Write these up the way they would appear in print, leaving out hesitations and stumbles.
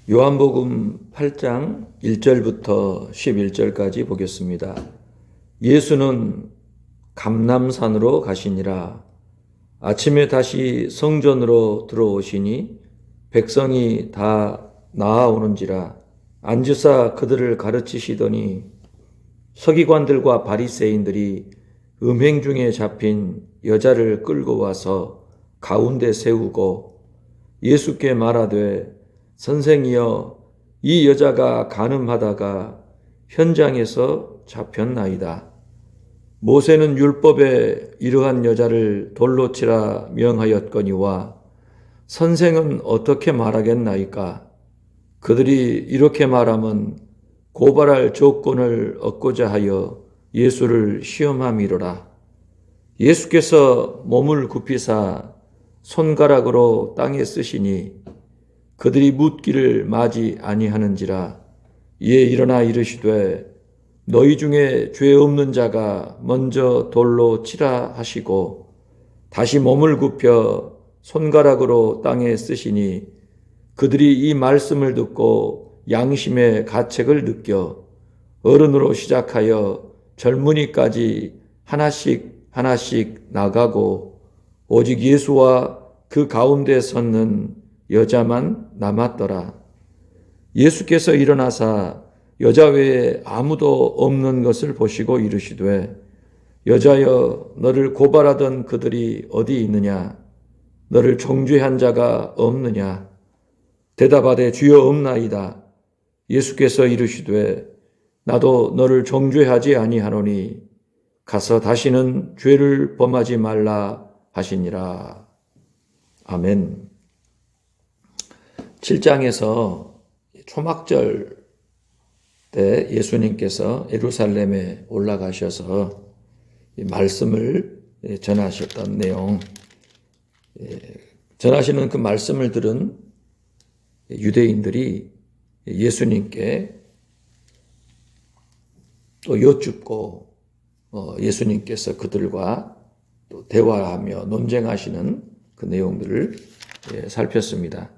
요한복음 8장 1절부터 11절까지 보겠습니다. 예수는 감람산으로 가시니라. 아침에 다시 성전으로 들어오시니 백성이 다 나아오는지라. 앉으사 그들을 가르치시더니 서기관들과 바리새인들이 음행 중에 잡힌 여자를 끌고 와서 가운데 세우고 예수께 말하되 선생이여, 이 여자가 간음하다가 현장에서 잡혔나이다. 모세는 율법에 이러한 여자를 돌로 치라 명하였거니와 선생은 어떻게 말하겠나이까? 그들이 이렇게 말하면 고발할 조건을 얻고자 하여 예수를 시험함이로라. 예수께서 몸을 굽히사 손가락으로 땅에 쓰시니 그들이 묻기를 마지 아니하는지라. 이에 일어나 이르시되 너희 중에 죄 없는 자가 먼저 돌로 치라 하시고 다시 몸을 굽혀 손가락으로 땅에 쓰시니 그들이 이 말씀을 듣고 양심의 가책을 느껴 어른으로 시작하여 젊은이까지 하나씩 나가고 오직 예수와 그 가운데 섰는 여자만 남았더라. 예수께서 일어나사 여자 외에 아무도 없는 것을 보시고 이르시되 여자여, 너를 고발하던 그들이 어디 있느냐? 너를 정죄한 자가 없느냐? 대답하되 주여 없나이다. 예수께서 이르시되 나도 너를 정죄하지 아니하노니 가서 다시는 죄를 범하지 말라 하시니라. 아멘. 7장에서 초막절 때 예수님께서 예루살렘에 올라가셔서 말씀을 전하셨던 내용, 전하시는 그 말씀을 들은 유대인들이 예수님께 또 여쭙고 예수님께서 그들과 또 대화하며 논쟁하시는 그 내용들을 살폈습니다.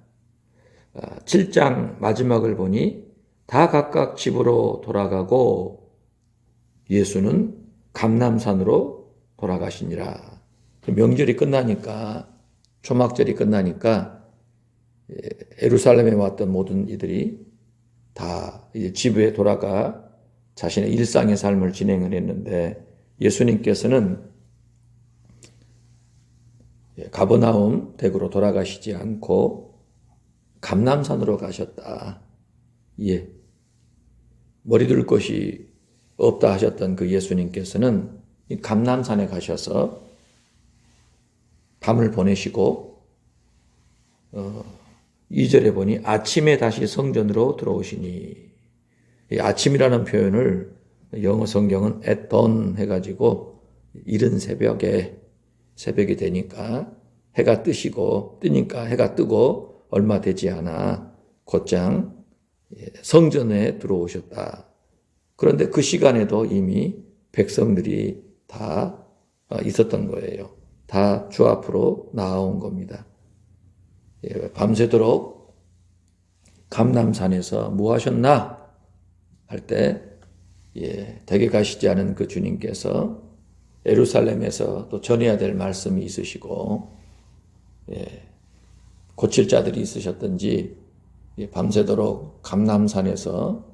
7장 마지막을 보니 다 각각 집으로 돌아가고 예수는 감람산으로 돌아가시니라. 명절이 끝나니까, 초막절이 끝나니까 예루살렘에 왔던 모든 이들이 다 이제 집에 돌아가 자신의 일상의 삶을 진행을 했는데 예수님께서는 가버나움 댁으로 돌아가시지 않고 감람산으로 가셨다. 예. 머리 둘 곳이 없다 하셨던 그 예수님께서는 이 감람산에 가셔서 밤을 보내시고 2절에 보니 아침에 다시 성전으로 들어오시니, 이 아침이라는 표현을 영어 성경은 at dawn 해가지고 이른 새벽이 되니까 해가 뜨니까 해가 뜨고 얼마 되지 않아 곧장 성전에 들어오셨다. 그런데 그 시간에도 이미 백성들이 다 있었던 거예요. 다 주 앞으로 나아온 겁니다. 밤새도록 감람산에서 뭐 하셨나 할 때 댁에 가시지 않은 그 주님께서 예루살렘에서 또 전해야 될 말씀이 있으시고 고칠 자들이 있으셨던지 밤새도록 감람산에서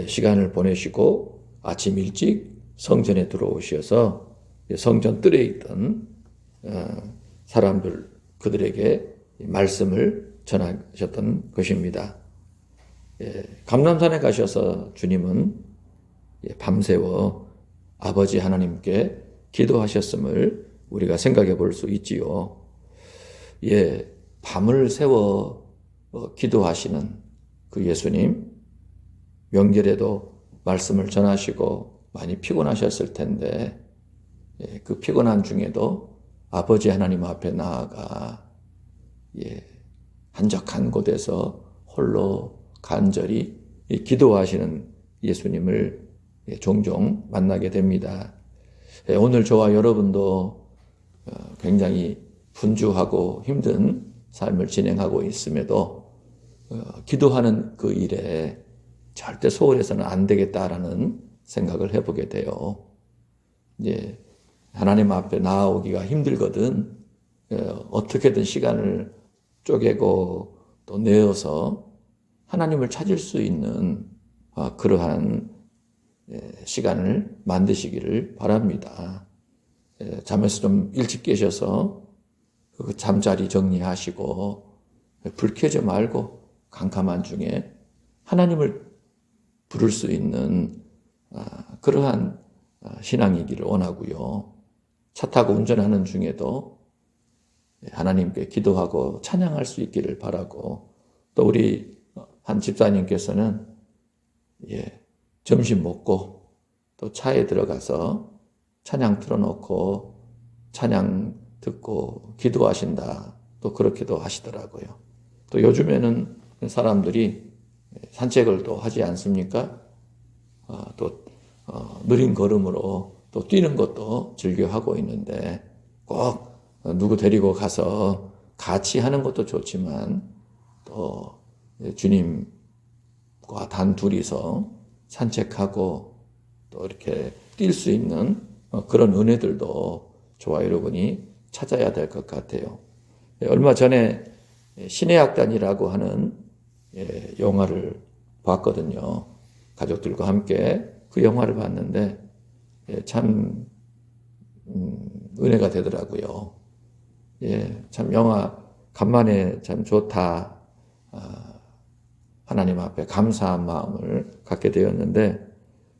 시간을 보내시고 아침 일찍 성전에 들어오셔서 성전 뜰에 있던 사람들, 그들에게 말씀을 전하셨던 것입니다. 감람산에 가셔서 주님은 밤새워 아버지 하나님께 기도하셨음을 우리가 생각해 볼 수 있지요. 밤을 새워 기도하시는 그 예수님, 명절에도 말씀을 전하시고 많이 피곤하셨을 텐데 그 피곤한 중에도 아버지 하나님 앞에 나아가 한적한 곳에서 홀로 간절히 기도하시는 예수님을 종종 만나게 됩니다. 오늘 저와 여러분도 굉장히 분주하고 힘든 삶을 진행하고 있음에도 기도하는 그 일에 절대 소홀해서는 안 되겠다라는 생각을 해보게 돼요. 이제 하나님 앞에 나아오기가 힘들거든. 어떻게든 시간을 쪼개고 또 내어서 하나님을 찾을 수 있는 그러한 시간을 만드시기를 바랍니다. 잠에서 좀 일찍 깨셔서 그 잠자리 정리하시고 불 켜지 말고 캄캄한 중에 하나님을 부를 수 있는 그러한 신앙이기를 원하고요. 차 타고 운전하는 중에도 하나님께 기도하고 찬양할 수 있기를 바라고, 또 우리 한 집사님께서는 점심 먹고 또 차에 들어가서 찬양 틀어놓고 찬양 듣고 기도하신다, 또 그렇게도 하시더라고요. 또 요즘에는 사람들이 산책을 또 하지 않습니까? 또 느린 걸음으로 또 뛰는 것도 즐겨 하고 있는데, 꼭 누구 데리고 가서 같이 하는 것도 좋지만 또 주님과 단 둘이서 산책하고 또 이렇게 뛸 수 있는 그런 은혜들도 저와 여러분이 찾아야 될 것 같아요. 얼마 전에 신의 악단이라고 하는 영화를 봤거든요. 가족들과 함께 그 영화를 봤는데 참 은혜가 되더라고요. 참 영화 간만에 참 좋다. 하나님 앞에 감사한 마음을 갖게 되었는데,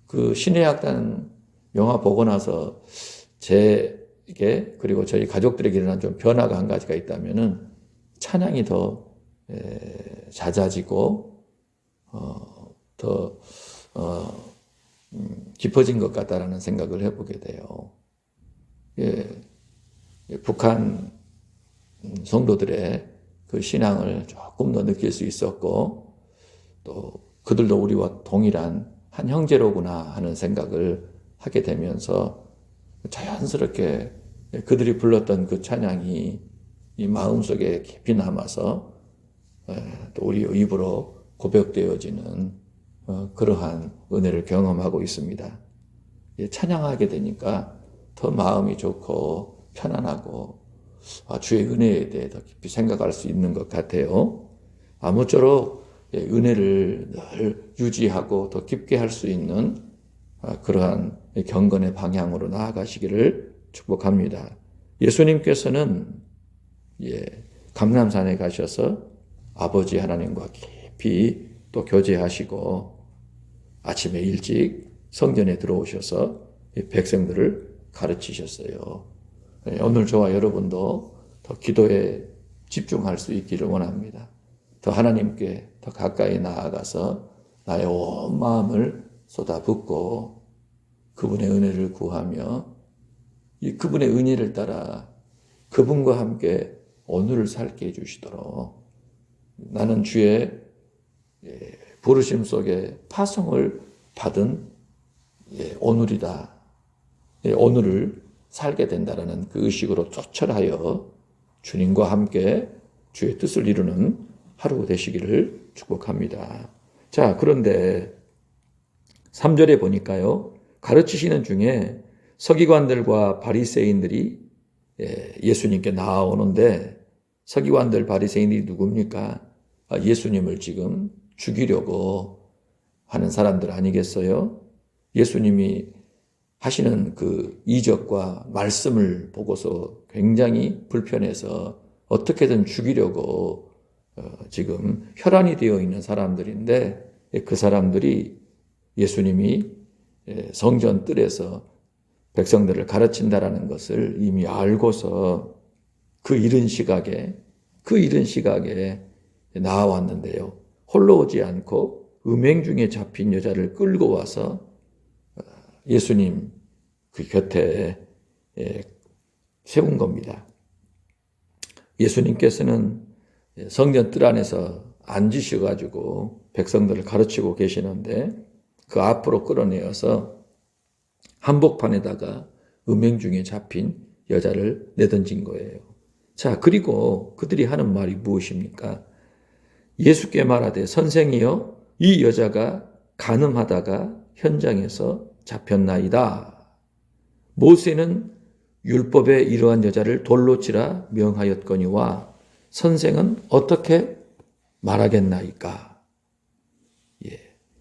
그 신의 악단 영화 보고 나서 제게 그리고 저희 가족들에게 일어난 좀 변화가 한 가지가 있다면은 찬양이 더 잦아지고 더 깊어진 것 같다라는 생각을 해보게 돼요. 북한 성도들의 그 신앙을 조금 더 느낄 수 있었고, 또 그들도 우리와 동일한 한 형제로구나 하는 생각을 하게 되면서 자연스럽게 그들이 불렀던 그 찬양이 이 마음속에 깊이 남아서 또 우리 입으로 고백되어지는 그러한 은혜를 경험하고 있습니다. 찬양하게 되니까 더 마음이 좋고 편안하고 주의 은혜에 대해 더 깊이 생각할 수 있는 것 같아요. 아무쪼록 은혜를 늘 유지하고 더 깊게 할 수 있는 그러한 경건의 방향으로 나아가시기를 축복합니다. 예수님께서는 감람산에 가셔서 아버지 하나님과 깊이 또 교제하시고 아침에 일찍 성전에 들어오셔서 백성들을 가르치셨어요. 오늘 저와 여러분도 더 기도에 집중할 수 있기를 원합니다. 더 하나님께 더 가까이 나아가서 나의 온 마음을 쏟아붓고 그분의 은혜를 구하며 이 그분의 은혜를 따라 그분과 함께 오늘을 살게 해주시도록, 나는 주의 부르심 속에 파송을 받은 오늘이다. 오늘을 살게 된다라는 그 의식으로 쫓철하여 주님과 함께 주의 뜻을 이루는 하루 되시기를 축복합니다. 자, 그런데 3절에 보니까요, 가르치시는 중에 서기관들과 바리새인들이 예수님께 나아오는데, 서기관들 바리새인이 누굽니까? 예수님을 지금 죽이려고 하는 사람들 아니겠어요? 예수님이 하시는 그 이적과 말씀을 보고서 굉장히 불편해서 어떻게든 죽이려고 지금 혈안이 되어 있는 사람들인데, 그 사람들이 예수님이 성전 뜰에서 백성들을 가르친다라는 것을 이미 알고서 그 이른 시각에 나와왔는데요. 홀로 오지 않고 음행 중에 잡힌 여자를 끌고 와서 예수님 그 곁에 세운 겁니다. 예수님께서는 성전 뜰 안에서 앉으셔가지고 백성들을 가르치고 계시는데, 그 앞으로 끌어내어서 한복판에다가 음행 중에 잡힌 여자를 내던진 거예요. 자, 그리고 그들이 하는 말이 무엇입니까? 예수께 말하되 선생이여 이 여자가 간음하다가 현장에서 잡혔나이다. 모세는 율법에 이러한 여자를 돌로 치라 명하였거니와 선생은 어떻게 말하겠나이까.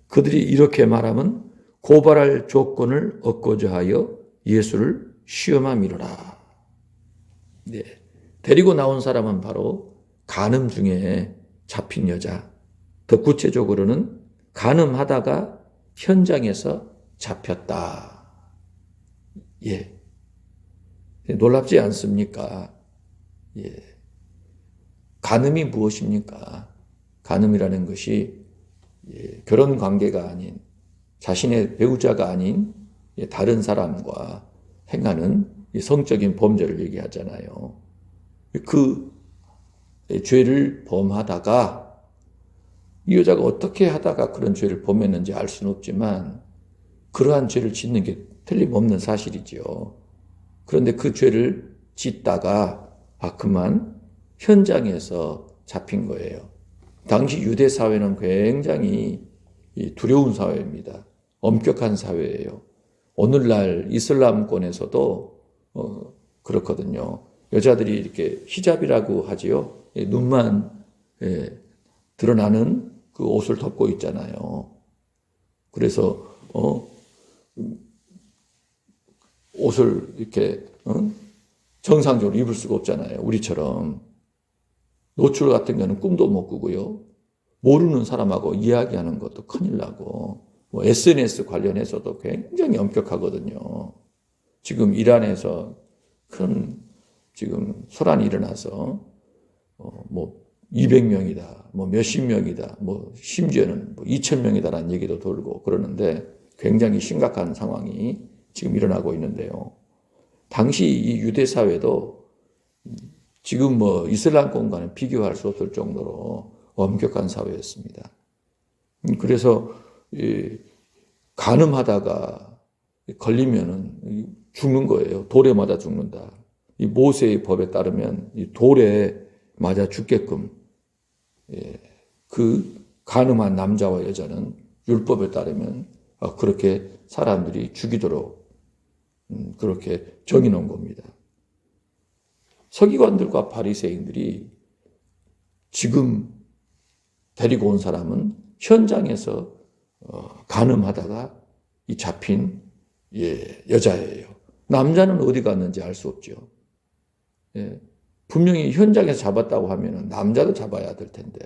그들이 이렇게 말하면 고발할 조건을 얻고자 하여 예수를 시험함이로라. 데리고 나온 사람은 바로 간음 중에 잡힌 여자. 더 구체적으로는 간음하다가 현장에서 잡혔다. 놀랍지 않습니까? 간음이 무엇입니까? 간음이라는 것이 결혼 관계가 아닌 자신의 배우자가 아닌 다른 사람과 행하는 성적인 범죄를 얘기하잖아요. 그 죄를 범하다가 이 여자가 어떻게 하다가 그런 죄를 범했는지 알 수는 없지만 그러한 죄를 짓는 게 틀림없는 사실이죠. 그런데 그 죄를 짓다가 그만 현장에서 잡힌 거예요. 당시 유대 사회는 굉장히 두려운 사회입니다. 엄격한 사회예요. 오늘날 이슬람권에서도 그렇거든요. 여자들이 이렇게 히잡이라고 하지요. 눈만 드러나는 그 옷을 덮고 있잖아요. 그래서 옷을 이렇게 정상적으로 입을 수가 없잖아요. 우리처럼. 노출 같은 경우는 꿈도 못 꾸고요. 모르는 사람하고 이야기하는 것도 큰일 나고, SNS 관련해서도 굉장히 엄격하거든요. 지금 이란에서 큰 지금 소란이 일어나서 200명이다, 몇십 명이다, 심지어는 2,000명이다라는 얘기도 돌고 그러는데 굉장히 심각한 상황이 지금 일어나고 있는데요. 당시 이 유대 사회도 지금 이슬람권과는 비교할 수 없을 정도로 엄격한 사회였습니다. 그래서 간음하다가 걸리면은 죽는 거예요. 돌에 맞아 죽는다. 이 모세의 법에 따르면 이 돌에 맞아 죽게끔 그 간음한 남자와 여자는 율법에 따르면 그렇게 사람들이 죽이도록 그렇게 정해놓은 겁니다. 서기관들과 바리새인들이 지금 데리고 온 사람은 현장에서 간음하다가 이 잡힌 여자예요. 남자는 어디 갔는지 알 수 없죠. 분명히 현장에서 잡았다고 하면 남자도 잡아야 될 텐데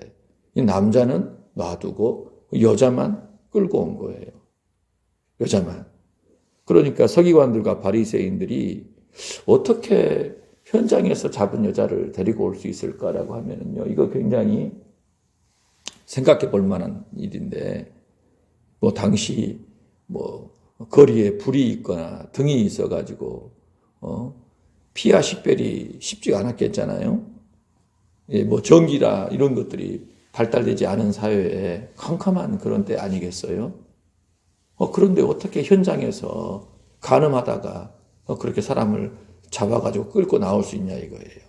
이 남자는 놔두고 여자만 끌고 온 거예요. 여자만. 그러니까 서기관들과 바리새인들이 어떻게 현장에서 잡은 여자를 데리고 올 수 있을까라고 하면은요, 이거 굉장히 생각해 볼 만한 일인데, 당시 거리에 불이 있거나 등이 있어가지고 피하 식별이 쉽지가 않았겠잖아요. 전기라 이런 것들이 발달되지 않은 사회에 캄캄한 그런 때 아니겠어요? 그런데 어떻게 현장에서 간음하다가 그렇게 사람을 잡아가지고 끌고 나올 수 있냐 이거예요.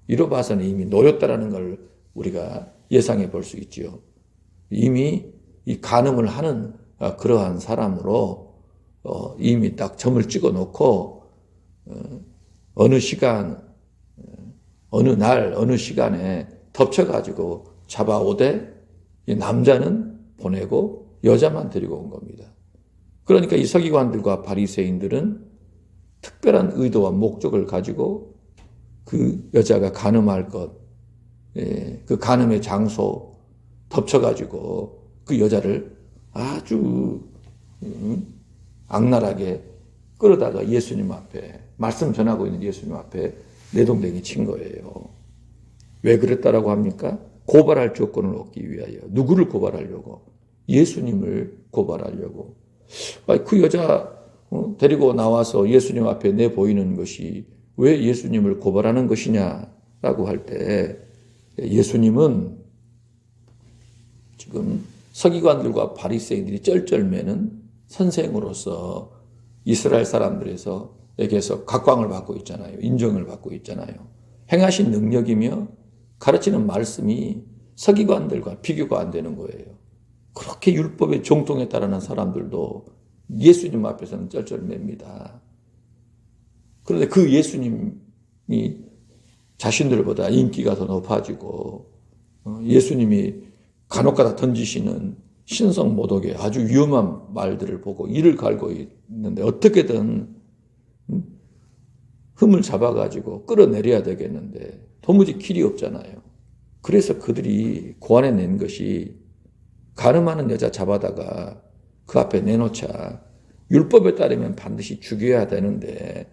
이로 봐서는 이미 노렸다라는 걸 우리가 예상해 볼 수 있지요. 이미 이 간음을 하는 그러한 사람으로 이미 딱 점을 찍어 놓고 어느 시간, 어느 날, 어느 시간에 덮쳐가지고 잡아오되 이 남자는 보내고 여자만 데리고 온 겁니다. 그러니까 이 서기관들과 바리새인들은 특별한 의도와 목적을 가지고 그 여자가 간음할 것, 그 간음의 장소 덮쳐가지고 그 여자를 아주 악랄하게 끌어다가 예수님 앞에 말씀 전하고 있는 예수님 앞에 내동댕이 친 거예요. 왜 그랬다라고 합니까? 고발할 조건을 얻기 위하여. 누구를 고발하려고? 예수님을 고발하려고. 그 여자 데리고 나와서 예수님 앞에 내보이는 것이 왜 예수님을 고발하는 것이냐라고 할 때 예수님은 지금 서기관들과 바리새인들이 쩔쩔매는 선생으로서 이스라엘 사람들에게서 각광을 받고 있잖아요. 인정을 받고 있잖아요. 행하신 능력이며 가르치는 말씀이 서기관들과 비교가 안 되는 거예요. 그렇게 율법에 정통에 따르는 사람들도 예수님 앞에서는 쩔쩔맵니다. 그런데 그 예수님이 자신들보다 인기가 더 높아지고 예수님이 간혹가다 던지시는 신성모독의 아주 위험한 말들을 보고 이를 갈고 있는데 어떻게든 흠을 잡아가지고 끌어내려야 되겠는데 도무지 길이 없잖아요. 그래서 그들이 고안해낸 것이 간음하는 여자 잡아다가 그 앞에 내놓자. 율법에 따르면 반드시 죽여야 되는데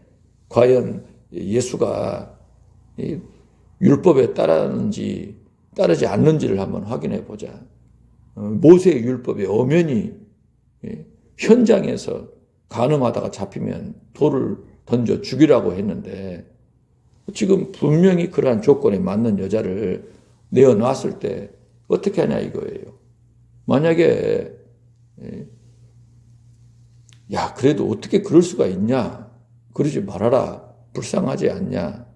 과연 예수가 율법에 따르는지 따르지 않는지를 한번 확인해 보자. 모세의 율법의 엄연히 현장에서 간음하다가 잡히면 돌을 던져 죽이라고 했는데 지금 분명히 그러한 조건에 맞는 여자를 내어놨을 때 어떻게 하냐 이거예요. 만약에 야 그래도 어떻게 그럴 수가 있냐, 그러지 말아라, 불쌍하지 않냐,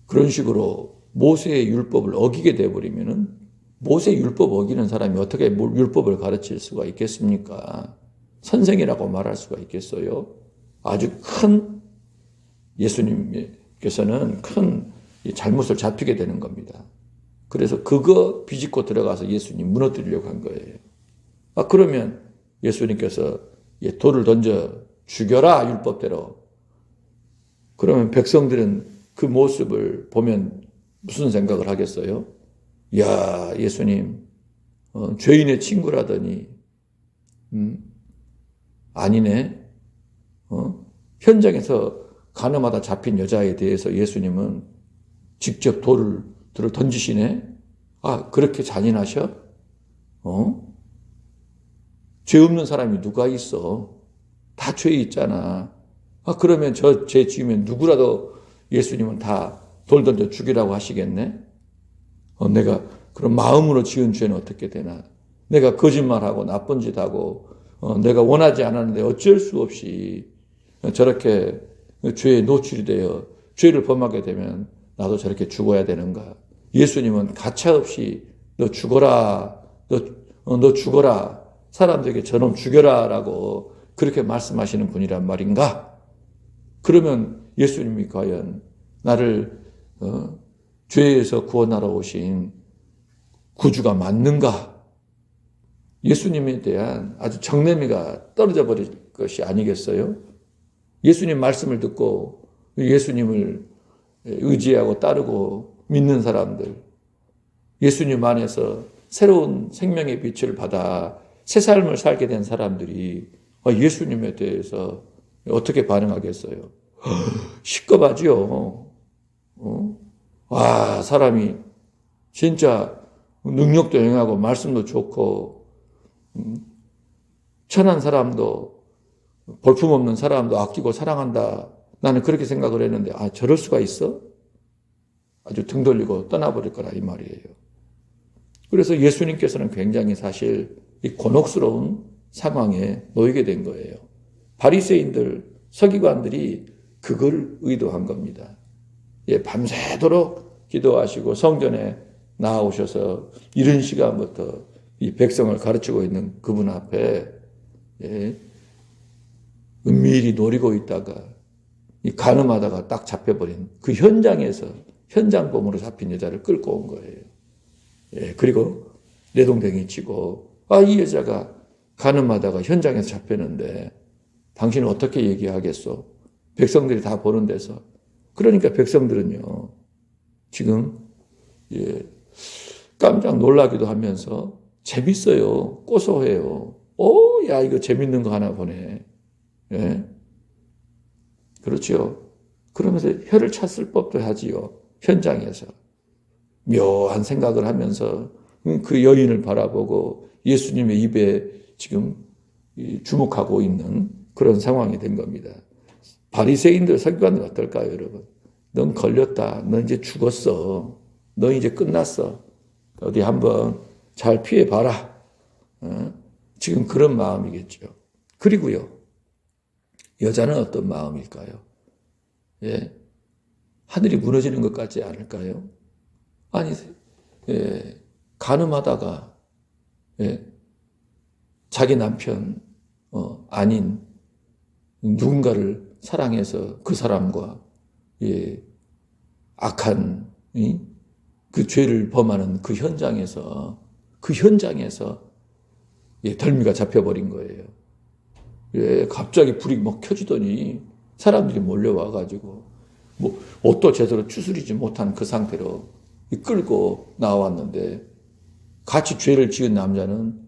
그런 식으로 모세의 율법을 어기게 돼버리면은 모세 율법 어기는 사람이 어떻게 율법을 가르칠 수가 있겠습니까? 선생이라고 말할 수가 있겠어요? 아주 큰 예수님께서는 큰 잘못을 잡히게 되는 겁니다. 그래서 그거 비집고 들어가서 예수님 무너뜨리려고 한 거예요. 그러면 예수님께서 돌을 던져 죽여라 율법대로. 그러면 백성들은 그 모습을 보면 무슨 생각을 하겠어요? 야 예수님 죄인의 친구라더니 아니네. 현장에서 간음하다 잡힌 여자에 대해서 예수님은 직접 돌을 던지시네. 그렇게 잔인하셔? 죄 없는 사람이 누가 있어? 다 죄 있잖아. 그러면 저 죄 지으면 누구라도 예수님은 다 돌 던져 죽이라고 하시겠네? 내가 그런 마음으로 지은 죄는 어떻게 되나? 내가 거짓말하고 나쁜 짓 하고 내가 원하지 않았는데 어쩔 수 없이 저렇게 죄에 노출이 되어 죄를 범하게 되면 나도 저렇게 죽어야 되는가? 예수님은 가차없이 너 죽어라, 너 죽어라, 사람들에게 저놈 죽여라 라고 그렇게 말씀하시는 분이란 말인가? 그러면 예수님이 과연 나를 죄에서 구원하러 오신 구주가 맞는가? 예수님에 대한 아주 정내미가 떨어져 버릴 것이 아니겠어요? 예수님 말씀을 듣고 예수님을 의지하고 따르고 믿는 사람들, 예수님 안에서 새로운 생명의 빛을 받아 새 삶을 살게 된 사람들이 예수님에 대해서 어떻게 반응하겠어요? 시겁하죠. 사람이 진짜 능력도 영하고 말씀도 좋고 천한 사람도 볼품없는 사람도 아끼고 사랑한다. 나는 그렇게 생각을 했는데 저럴 수가 있어? 아주 등 돌리고 떠나버릴 거라 이 말이에요. 그래서 예수님께서는 굉장히 사실 이 곤혹스러운 상황에 놓이게 된 거예요. 바리새인들, 서기관들이 그걸 의도한 겁니다. 밤새도록 기도하시고 성전에 나오셔서 이른 시간부터 이 백성을 가르치고 있는 그분 앞에 은밀히 노리고 있다가 이 간음하다가 딱 잡혀버린 그 현장에서 현장범으로 잡힌 여자를 끌고 온 거예요. 그리고 내동댕이 치고 이 여자가 간음하다가 현장에서 잡혔는데 당신은 어떻게 얘기하겠소? 백성들이 다 보는 데서. 그러니까 백성들은요 지금 깜짝 놀라기도 하면서 재밌어요. 고소해요. 야 이거 재밌는 거 하나 보네. 그렇죠. 그러면서 혀를 찼을 법도 하지요. 현장에서. 묘한 생각을 하면서 그 여인을 바라보고 예수님의 입에 지금 주목하고 있는 그런 상황이 된 겁니다. 바리새인들, 서기관들 어떨까요, 여러분? 넌 걸렸다. 넌 이제 죽었어. 넌 이제 끝났어. 어디 한번 잘 피해봐라. 지금 그런 마음이겠죠. 그리고요, 여자는 어떤 마음일까요? 하늘이 무너지는 것 같지 않을까요? 아니, 간음하다가, 자기 남편, 아닌 누군가를 사랑해서 그 사람과, 악한, 그 죄를 범하는 그 현장에서, 덜미가 잡혀버린 거예요. 갑자기 불이 막 켜지더니 사람들이 몰려와가지고, 옷도 제대로 추스리지 못한 그 상태로 끌고 나왔는데, 같이 죄를 지은 남자는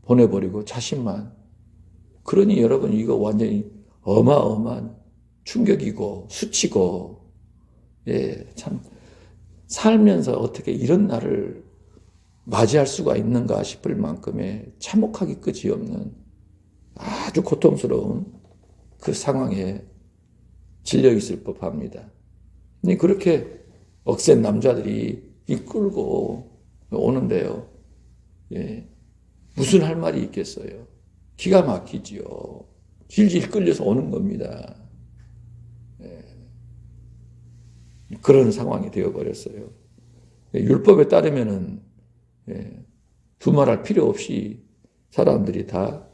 보내버리고 자신만. 그러니 여러분, 이거 완전히 어마어마한 충격이고 수치고, 참 살면서 어떻게 이런 날을 맞이할 수가 있는가 싶을 만큼의 참혹하기 끝이 없는 아주 고통스러운 그 상황에 질려 있을 법합니다. 그렇게 억센 남자들이 이끌고 오는데요. 무슨 할 말이 있겠어요? 기가 막히지요. 질질 끌려서 오는 겁니다. 그런 상황이 되어버렸어요. 율법에 따르면은 두말할 필요 없이 사람들이 다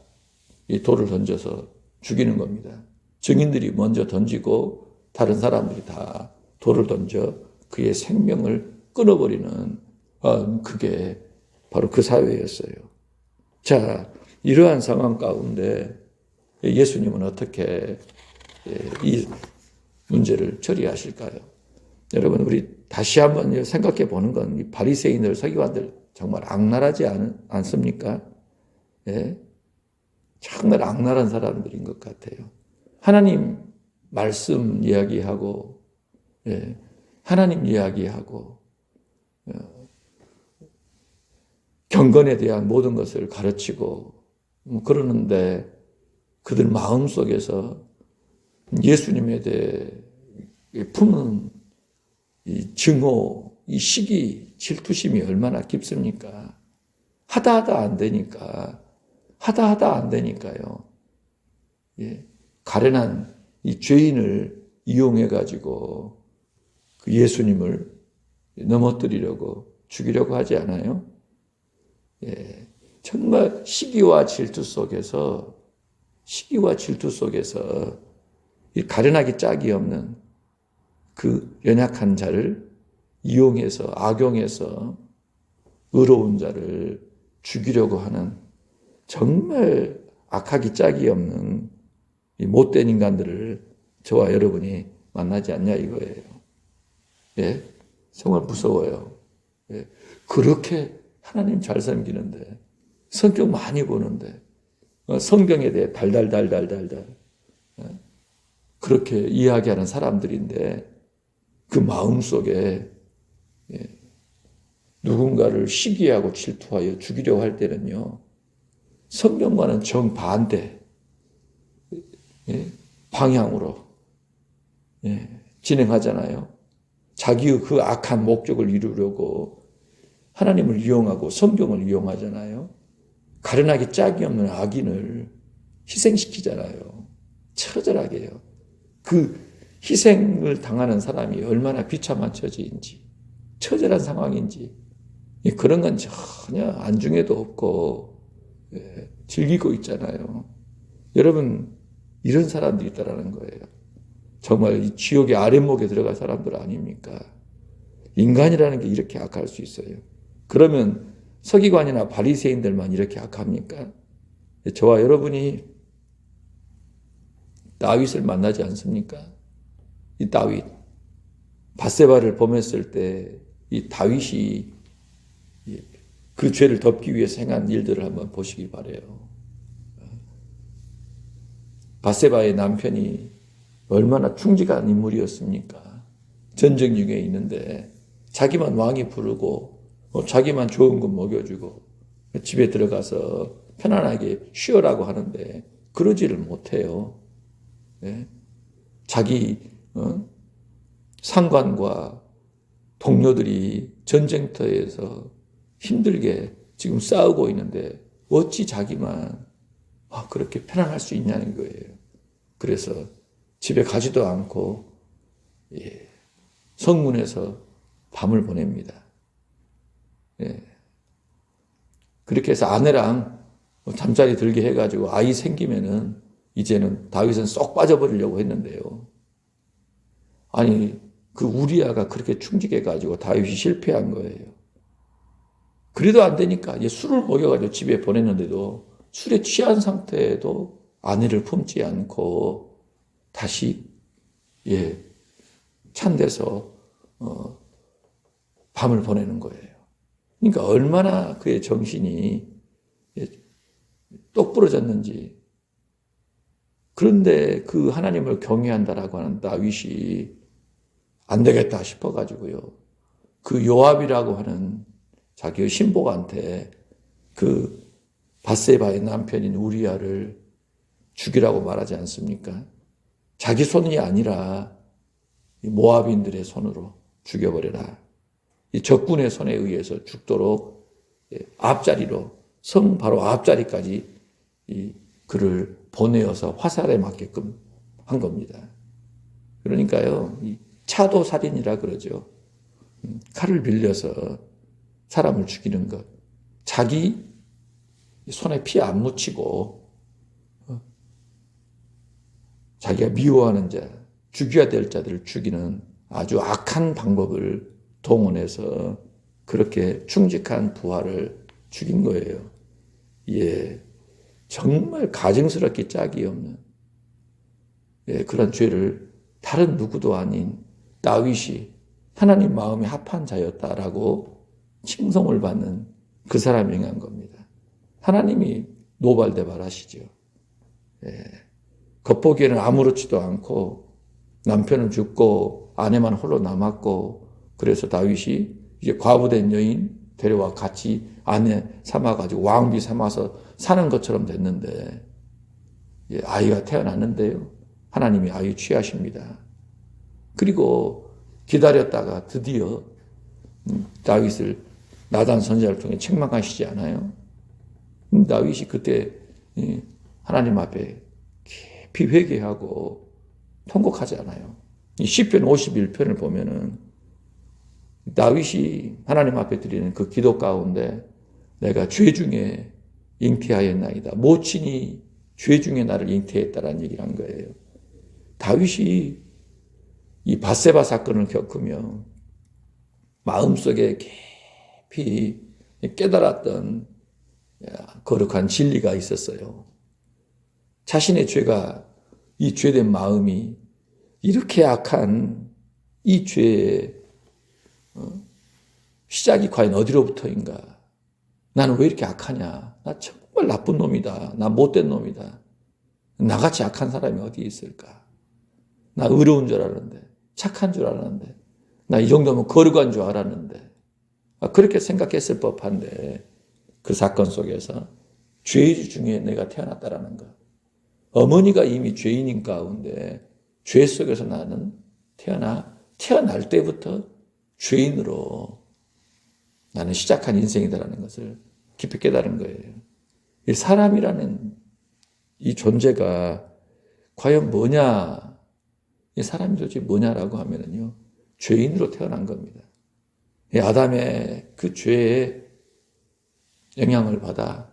이 돌을 던져서 죽이는 겁니다. 증인들이 먼저 던지고 다른 사람들이 다 돌을 던져 그의 생명을 끊어버리는, 그게 바로 그 사회였어요. 자, 이러한 상황 가운데 예수님은 어떻게 이 문제를 처리하실까요? 여러분, 우리 다시 한번 생각해 보는 건 이 바리새인들, 서기관들 정말 악랄하지 않습니까? 정말 악랄한 사람들인 것 같아요. 하나님 말씀 이야기하고, 하나님 이야기하고, 경건에 대한 모든 것을 가르치고 그러는데, 그들 마음속에서 예수님에 대해 품은 이 증오, 이 시기, 질투심이 얼마나 깊습니까? 하다 안 되니까요. 가련한 이 죄인을 이용해가지고 그 예수님을 넘어뜨리려고, 죽이려고 하지 않아요? 정말 시기와 질투 속에서 이 가련하기 짝이 없는 그 연약한 자를 이용해서, 악용해서 의로운 자를 죽이려고 하는 정말 악하기 짝이 없는 이 못된 인간들을 저와 여러분이 만나지 않냐 이거예요. 정말 무서워요. 그렇게 하나님 잘 섬기는데, 성경 많이 보는데, 성경에 대해 달달달달달달 그렇게 이야기하는 사람들인데, 그 마음속에 누군가를 시기하고 질투하여 죽이려고 할 때는요, 성경과는 정반대 방향으로 진행하잖아요. 자기의 그 악한 목적을 이루려고 하나님을 이용하고 성경을 이용하잖아요. 가련하기 짝이 없는 악인을 희생시키잖아요. 처절하게요. 그 희생을 당하는 사람이 얼마나 비참한 처지인지, 처절한 상황인지, 그런 건 전혀 안중에도 없고 즐기고 있잖아요. 여러분, 이런 사람들이 있다라는 거예요. 정말 이 지옥의 아랫목에 들어갈 사람들 아닙니까? 인간이라는 게 이렇게 악할 수 있어요. 그러면 서기관이나 바리새인들만 이렇게 악합니까? 저와 여러분이 다윗을 만나지 않습니까? 이 다윗, 밧세바를 범했을 때 이 다윗이 그 죄를 덮기 위해서 행한 일들을 한번 보시기 바라요. 밧세바의 남편이 얼마나 충직한 인물이었습니까? 전쟁 중에 있는데 자기만 왕이 부르고 자기만 좋은 것 먹여주고 집에 들어가서 편안하게 쉬어라고 하는데 그러지를 못해요. 자기 상관과 동료들이 전쟁터에서 힘들게 지금 싸우고 있는데 어찌 자기만 그렇게 편안할 수 있냐는 거예요. 그래서 집에 가지도 않고 성문에서 밤을 보냅니다. 예. 그렇게 해서 아내랑 잠자리 들게 해가지고 아이 생기면은 이제는 다윗은 쏙 빠져버리려고 했는데요. 아니, 그 우리아가 그렇게 충직해가지고 다윗이 실패한 거예요. 그래도 안 되니까 이제 술을 먹여가지고 집에 보냈는데도 술에 취한 상태에도 아내를 품지 않고 다시 찬 데서 밤을 보내는 거예요. 그러니까 얼마나 그의 정신이 똑부러졌는지. 그런데 그 하나님을 경외한다라고 하는 다윗이 안 되겠다 싶어가지고요. 그 요압이라고 하는 자기의 신복한테 그 밧세바의 남편인 우리아를 죽이라고 말하지 않습니까? 자기 손이 아니라 모압인들의 손으로 죽여버려라. 이 적군의 손에 의해서 죽도록 앞자리로 성 바로 앞자리까지 그를 보내어서 화살에 맞게끔 한 겁니다. 그러니까요, 이 차도 살인이라 그러죠. 칼을 빌려서 사람을 죽이는 것. 자기 손에 피 안 묻히고 자기가 미워하는 자, 죽여야 될 자들을 죽이는 아주 악한 방법을 동원해서 그렇게 충직한 부하를 죽인 거예요. 정말 가증스럽게 짝이 없는 그런 죄를 다른 누구도 아닌 다윗이 하나님 마음에 합한 자였다라고 칭송을 받는 그 사람이 행한 겁니다. 하나님이 노발대발하시죠. 겉보기에는 아무렇지도 않고 남편은 죽고 아내만 홀로 남았고 그래서 다윗이 이제 과부된 여인 데려와 같이 아내 삼아가지고 왕비 삼아서 사는 것처럼 됐는데 아이가 태어났는데요. 하나님이 아이 취하십니다. 그리고 기다렸다가 드디어 다윗을 나단 선지자를 통해 책망하시지 않아요? 다윗이 그때 하나님 앞에 깊이 회개하고 통곡하지 않아요. 이 시편 51편을 보면은 다윗이 하나님 앞에 드리는 그 기도 가운데 내가 죄 중에 잉태하였나이다. 모친이 죄 중에 나를 잉태했다라는 얘기를 한 거예요. 다윗이 이 밧세바 사건을 겪으며 마음속에 깊이 깨달았던 거룩한 진리가 있었어요. 자신의 죄가 이 죄된 마음이 이렇게 악한 이 죄의 시작이 과연 어디로부터인가? 나는 왜 이렇게 악하냐? 나 정말 나쁜 놈이다. 나 못된 놈이다. 나같이 악한 사람이 어디 있을까? 나 의로운 줄 알았는데, 착한 줄 알았는데, 나 이 정도면 거룩한 줄 알았는데, 그렇게 생각했을 법한데 그 사건 속에서 죄 중에 내가 태어났다라는 것. 어머니가 이미 죄인인 가운데 죄 속에서 나는 태어날 때부터 죄인으로 나는 시작한 인생이다라는 것을 깊이 깨달은 거예요. 이 사람이라는 이 존재가 과연 뭐냐? 이 사람이 도대체 뭐냐라고 하면은요, 죄인으로 태어난 겁니다. 아담의 그 죄의 영향을 받아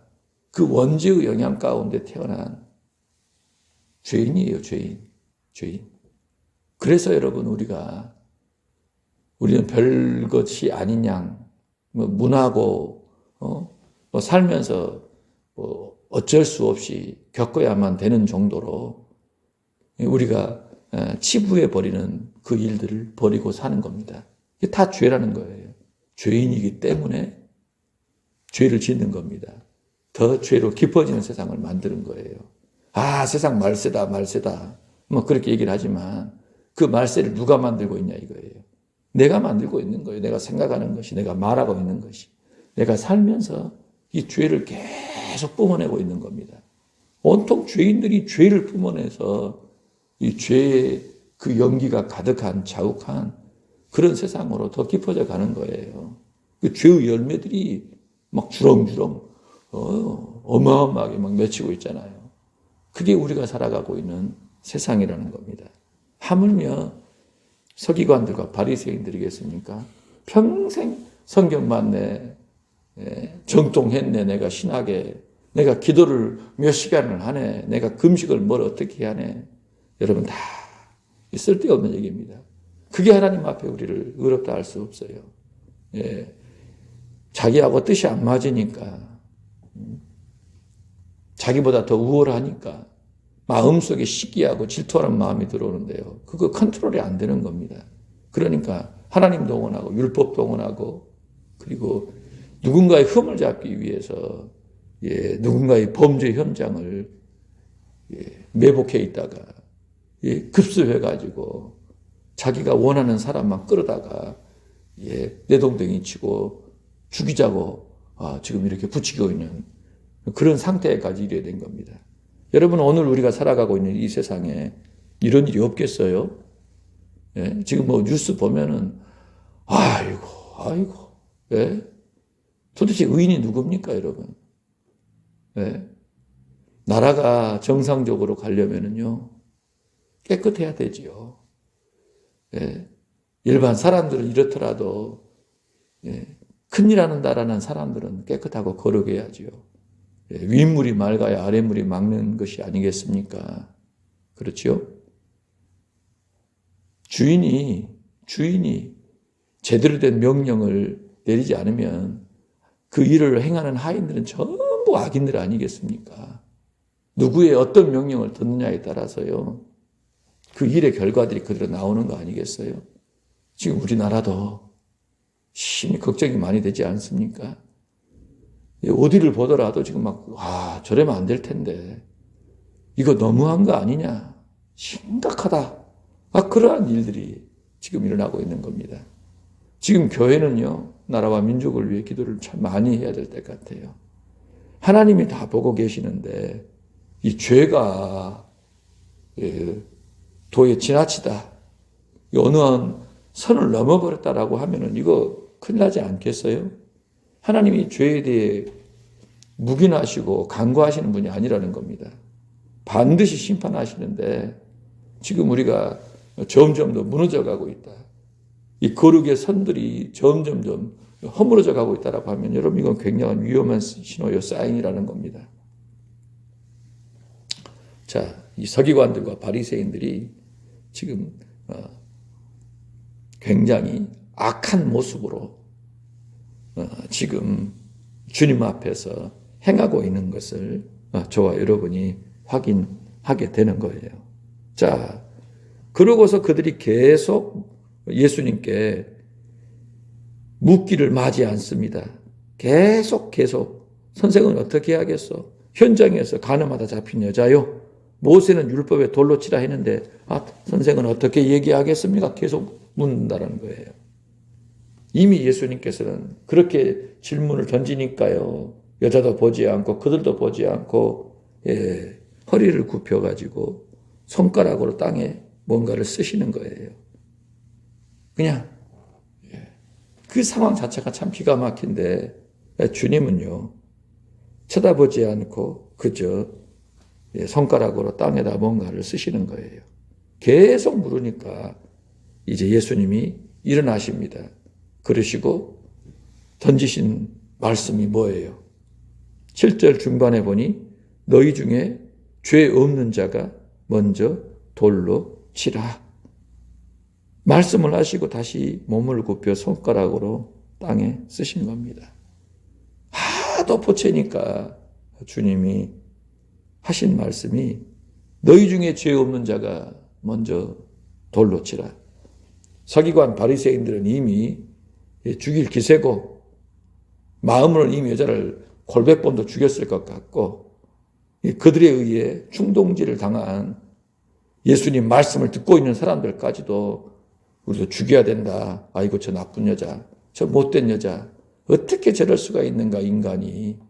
그 원죄의 영향 가운데 태어난 죄인이에요, 죄인. 그래서 여러분, 우리는 별것이 아닌 양, 문하고, 살면서 어쩔 수 없이 겪어야만 되는 정도로 우리가 치부해 버리는 그 일들을 버리고 사는 겁니다. 이게 다 죄라는 거예요. 죄인이기 때문에 죄를 짓는 겁니다. 더 죄로 깊어지는 세상을 만드는 거예요. 세상 말세다. 그렇게 얘기를 하지만 그 말세를 누가 만들고 있냐 이거예요. 내가 만들고 있는 거예요. 내가 생각하는 것이, 내가 말하고 있는 것이. 내가 살면서 이 죄를 계속 뿜어내고 있는 겁니다. 온통 죄인들이 죄를 뿜어내서 이 죄의 그 연기가 가득한 자욱한 그런 세상으로 더 깊어져 가는 거예요. 그 죄의 열매들이 막 주렁주렁 어마어마하게 막 맺히고 있잖아요. 그게 우리가 살아가고 있는 세상이라는 겁니다. 하물며 서기관들과 바리새인들이겠습니까? 평생 성경만 정통했네. 내가 신학에. 내가 기도를 몇 시간을 하네. 내가 금식을 뭘 어떻게 하네. 여러분 다 쓸데없는 얘기입니다. 그게 하나님 앞에 우리를 의롭다 할 수 없어요. 예. 자기하고 뜻이 안 맞으니까, 자기보다 더 우월하니까 마음속에 시기하고 질투하는 마음이 들어오는데요. 그거 컨트롤이 안 되는 겁니다. 그러니까 하나님 동원하고 율법 동원하고 그리고 누군가의 흠을 잡기 위해서 누군가의 범죄 현장을 매복해 있다가 급습해가지고 자기가 원하는 사람만 끌어다가 내동댕이 치고 죽이자고 지금 이렇게 붙이고 있는 그런 상태까지 이르게 된 겁니다. 여러분 오늘 우리가 살아가고 있는 이 세상에 이런 일이 없겠어요? 예? 지금 뭐 뉴스 보면은 아이고 예? 도대체 의인이 누굽니까 여러분? 예? 나라가 정상적으로 가려면은요 깨끗해야 되지요. 예? 일반 사람들은 이렇더라도 큰일 하는다라는 사람들은 깨끗하고 거룩해야지요. 윗물이 맑아야 아랫물이 맑는 것이 아니겠습니까? 그렇죠? 주인이 제대로 된 명령을 내리지 않으면 그 일을 행하는 하인들은 전부 악인들 아니겠습니까? 누구의 어떤 명령을 듣느냐에 따라서요. 그 일의 결과들이 그대로 나오는 거 아니겠어요? 지금 우리나라도 심히 걱정이 많이 되지 않습니까? 어디를 보더라도 지금 저러면 안 될 텐데 이거 너무한 거 아니냐 심각하다 그러한 일들이 지금 일어나고 있는 겁니다. 지금 교회는요 나라와 민족을 위해 기도를 참 많이 해야 될 때 같아요. 하나님이 다 보고 계시는데 이 죄가 도에 지나치다 어느 한 선을 넘어버렸다라고 하면은 이거 큰일 나지 않겠어요? 하나님이 죄에 대해 묵인하시고 간구하시는 분이 아니라는 겁니다. 반드시 심판하시는데 지금 우리가 점점 더 무너져가고 있다. 이 거룩의 선들이 점점점 허물어져 가고 있다라고 하면 여러분 이건 굉장한 위험한 신호요 사인이라는 겁니다. 자, 이 서기관들과 바리새인들이 지금 굉장히 악한 모습으로 지금 주님 앞에서 행하고 있는 것을 저와 여러분이 확인하게 되는 거예요. 자, 그러고서 그들이 계속 예수님께 묻기를 마지 않습니다. 계속 선생은 어떻게 하겠어? 현장에서 간음하다 잡힌 여자요. 모세는 율법에 돌로 치라 했는데 선생은 어떻게 얘기하겠습니까? 계속 묻는다는 거예요. 이미 예수님께서는 그렇게 질문을 던지니까요. 여자도 보지 않고 그들도 보지 않고 허리를 굽혀가지고 손가락으로 땅에 뭔가를 쓰시는 거예요. 그냥 그 상황 자체가 참 기가 막힌데 주님은요. 쳐다보지 않고 그저 손가락으로 땅에다 뭔가를 쓰시는 거예요. 계속 물으니까 이제 예수님이 일어나십니다. 그러시고 던지신 말씀이 뭐예요? 7절 중반에 보니 너희 중에 죄 없는 자가 먼저 돌로 치라. 말씀을 하시고 다시 몸을 굽혀 손가락으로 땅에 쓰신 겁니다. 하도 보채니까 주님이 하신 말씀이 너희 중에 죄 없는 자가 먼저 돌로 치라. 서기관 바리새인들은 이미 죽일 기세고 마음으로는 이미 여자를 골백번도 죽였을 것 같고 그들에 의해 충동질을 당한 예수님 말씀을 듣고 있는 사람들까지도 우리도 죽여야 된다. 아이고 저 나쁜 여자, 저 못된 여자 어떻게 저럴 수가 있는가 인간이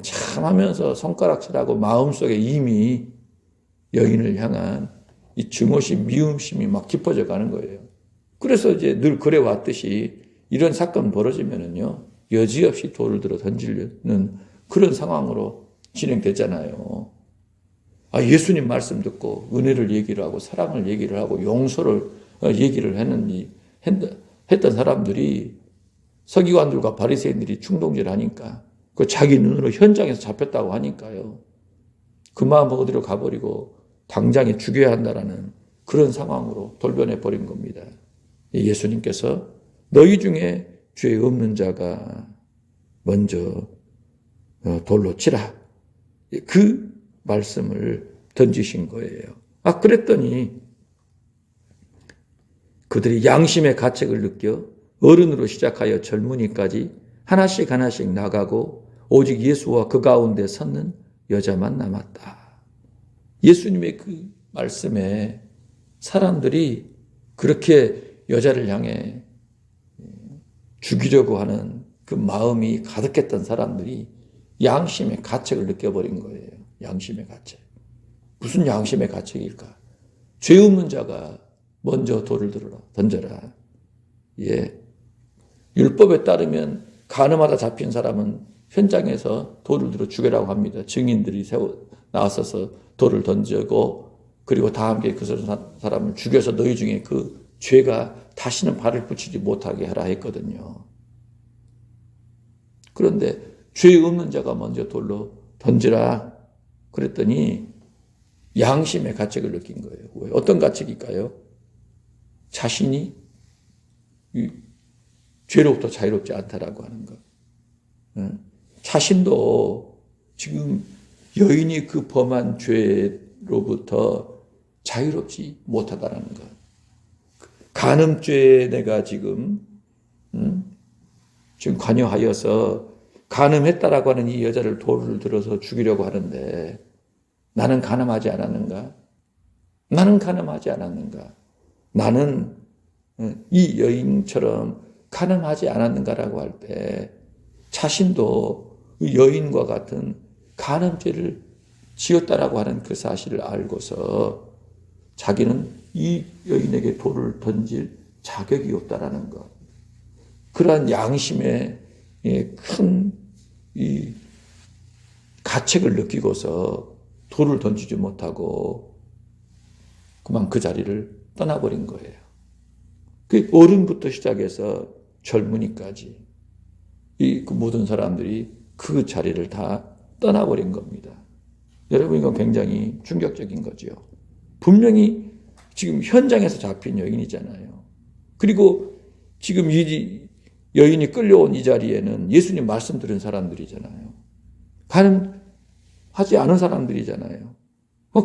참 하면서 손가락질하고 마음속에 이미 여인을 향한 이 증오심, 미움심이 막 깊어져 가는 거예요. 그래서 이제 늘 그래왔듯이 이런 사건 벌어지면은요 여지없이 돌을 들어 던지려는 그런 상황으로 진행되잖아요. 예수님 말씀 듣고 은혜를 얘기를 하고 사랑을 얘기를 하고 용서를 얘기를 했던 사람들이 서기관들과 바리새인들이 충동질 하니까 그 자기 눈으로 현장에서 잡혔다고 하니까요. 그 마음 어디로 가버리고 당장에 죽여야 한다라는 그런 상황으로 돌변해 버린 겁니다. 예수님께서 너희 중에 죄 없는 자가 먼저 돌로 치라. 그 말씀을 던지신 거예요. 그랬더니 그들이 양심의 가책을 느껴 어른으로 시작하여 젊은이까지 하나씩 하나씩 나가고 오직 예수와 그 가운데 섰는 여자만 남았다. 예수님의 그 말씀에 사람들이 그렇게 여자를 향해 죽이려고 하는 그 마음이 가득했던 사람들이 양심의 가책을 느껴버린 거예요. 양심의 가책. 무슨 양심의 가책일까? 죄 없는 자가 먼저 돌을 던져라. 예. 율법에 따르면 간음하다 잡힌 사람은 현장에서 돌을 들어 죽이라고 합니다. 증인들이 나와서 돌을 던지고 그리고 다 함께 그 사람을 죽여서 너희 중에 그 죄가 다시는 발을 붙이지 못하게 하라 했거든요. 그런데 죄 없는 자가 먼저 돌로 던지라 그랬더니 양심의 가책을 느낀 거예요. 어떤 가책일까요? 자신이 죄로부터 자유롭지 않다라고 하는 것. 자신도 지금 여인이 그 범한 죄로부터 자유롭지 못하다라는 것. 간음죄에 내가 지금 관여하여서 간음했다라고 하는 이 여자를 돌을 들어서 죽이려고 하는데 나는 간음하지 않았는가? 나는 간음하지 않았는가? 나는 이 여인처럼 간음하지 않았는가라고 할 때 자신도 여인과 같은 간음죄를 지었다라고 하는 그 사실을 알고서 자기는 이 여인에게 돌을 던질 자격이 없다라는 것. 그러한 양심의 큰 이 가책을 느끼고서 돌을 던지지 못하고 그만 그 자리를 떠나버린 거예요. 그 어른부터 시작해서 젊은이까지 그 모든 사람들이 그 자리를 다 떠나버린 겁니다. 여러분 이건 굉장히 충격적인 거죠. 분명히 지금 현장에서 잡힌 여인이잖아요. 그리고 지금 이 여인이 끌려온 이 자리에는 예수님 말씀 들은 사람들이잖아요. 간음하지 않은 사람들이잖아요.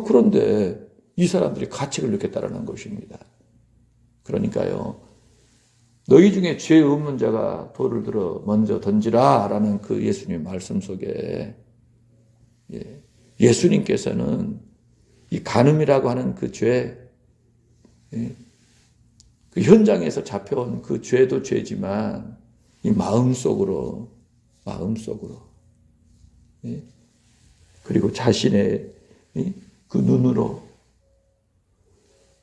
그런데 이 사람들이 가책을 느꼈다는 것입니다. 그러니까요. 너희 중에 죄 없는 자가 돌을 들어 먼저 던지라 라는 그 예수님 말씀 속에 예수님께서는 이 간음이라고 하는 그 죄, 그 현장에서 잡혀온 그 죄도 죄지만 이 마음속으로 그리고 자신의 그 눈으로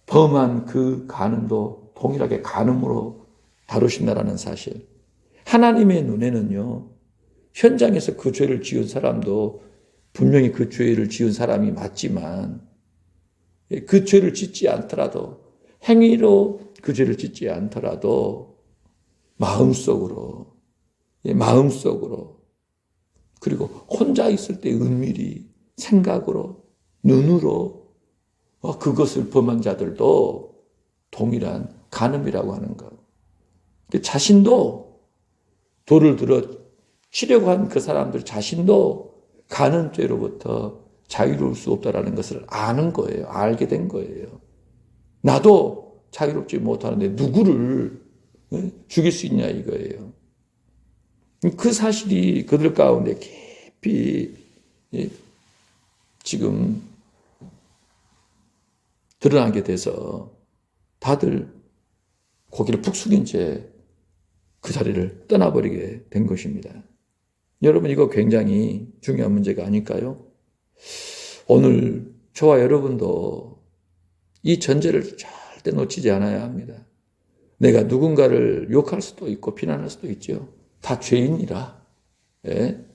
범한 그 간음도 동일하게 간음으로 다루신다라는 사실. 하나님의 눈에는요, 현장에서 그 죄를 지은 사람도 분명히 그 죄를 지은 사람이 맞지만 그 죄를 짓지 않더라도 행위로 그 죄를 짓지 않더라도 마음속으로 그리고 혼자 있을 때 은밀히 생각으로 눈으로 그것을 범한 자들도 동일한 간음이라고 하는 것. 자신도 돌을 들어 치려고 한 그 사람들 자신도 간음죄로부터 자유로울 수 없다라는 것을 아는 거예요. 알게 된 거예요. 나도 자유롭지 못하는데 누구를 죽일 수 있냐 이거예요. 그 사실이 그들 가운데 깊이 지금 드러나게 돼서 다들 고개를 푹 숙인 채 그 자리를 떠나버리게 된 것입니다. 여러분 이거 굉장히 중요한 문제가 아닐까요? 오늘 저와 여러분도 이 전제를 절대 놓치지 않아야 합니다. 내가 누군가를 욕할 수도 있고 비난할 수도 있죠. 다 죄인이라. 예?